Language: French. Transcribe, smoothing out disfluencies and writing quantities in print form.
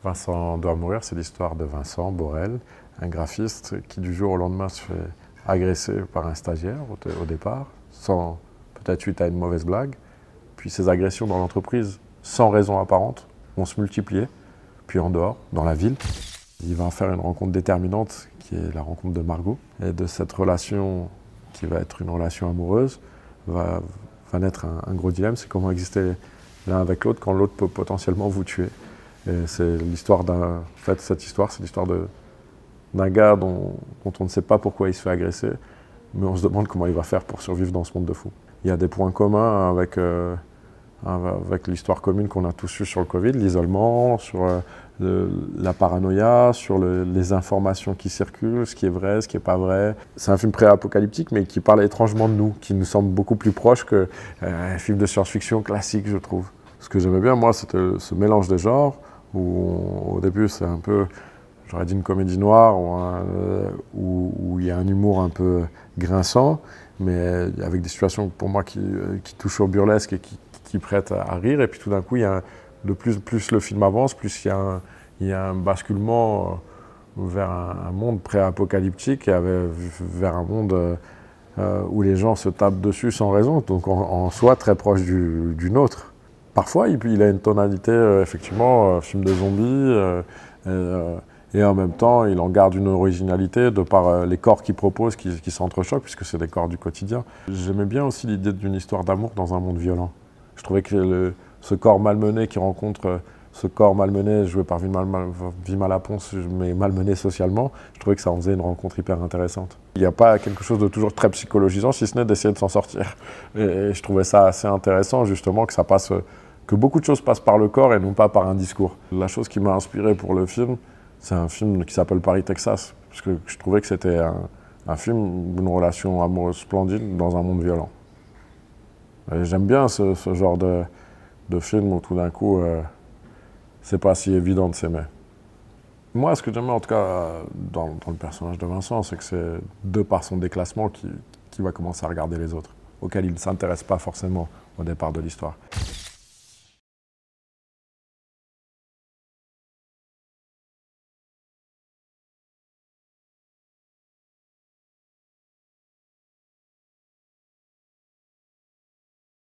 Vincent doit mourir, c'est l'histoire de Vincent Borel, un graphiste qui du jour au lendemain se fait agresser par un stagiaire au départ, sans peut-être suite à une mauvaise blague. Puis ces agressions dans l'entreprise, sans raison apparente, vont se multiplier. Puis en dehors, dans la ville, il va en faire une rencontre déterminante qui est la rencontre de Margot. Et de cette relation qui va être une relation amoureuse, va naître un gros dilemme, c'est comment exister l'un avec l'autre quand l'autre peut potentiellement vous tuer. Et c'est l'histoire d'un... En fait, cette histoire, c'est l'histoire d'un gars dont on ne sait pas pourquoi il se fait agresser, mais on se demande comment il va faire pour survivre dans ce monde de fous. Il y a des points communs avec l'histoire commune qu'on a tous eue sur le Covid, l'isolement, sur la paranoïa, sur les informations qui circulent, ce qui est vrai, ce qui n'est pas vrai. C'est un film pré-apocalyptique, mais qui parle étrangement de nous, qui nous semble beaucoup plus proche qu'un film de science-fiction classique, je trouve. Ce que j'aimais bien, moi, c'était ce mélange des genres, où au début, c'est un peu, j'aurais dit une comédie noire, où il y a un humour un peu grinçant, mais avec des situations pour moi qui touchent au burlesque et qui prêtent à rire. Et puis tout d'un coup, de plus le film avance, plus il y a un basculement vers un monde pré-apocalyptique et vers un monde où les gens se tapent dessus sans raison, donc en soi très proche du nôtre. Parfois, il a une tonalité, effectivement, film de zombies, et en même temps, il en garde une originalité de par les corps qu'il propose, qui s'entrechoquent, puisque c'est des corps du quotidien. J'aimais bien aussi l'idée d'une histoire d'amour dans un monde violent. Je trouvais que ce corps malmené qui rencontre ce corps malmené, joué par Vima Laponce, mais malmené socialement, je trouvais que ça en faisait une rencontre hyper intéressante. Il n'y a pas quelque chose de toujours très psychologisant, si ce n'est d'essayer de s'en sortir. Et je trouvais ça assez intéressant, justement, que beaucoup de choses passent par le corps et non pas par un discours. La chose qui m'a inspiré pour le film, c'est un film qui s'appelle Paris, Texas, parce que je trouvais que c'était un film d'une relation amoureuse splendide dans un monde violent. J'aime bien ce genre de film où tout d'un coup, c'est pas si évident de s'aimer. Moi, ce que j'aime en tout cas dans le personnage de Vincent, c'est que c'est de par son déclassement qu'il va commencer à regarder les autres, auxquels il ne s'intéresse pas forcément au départ de l'histoire.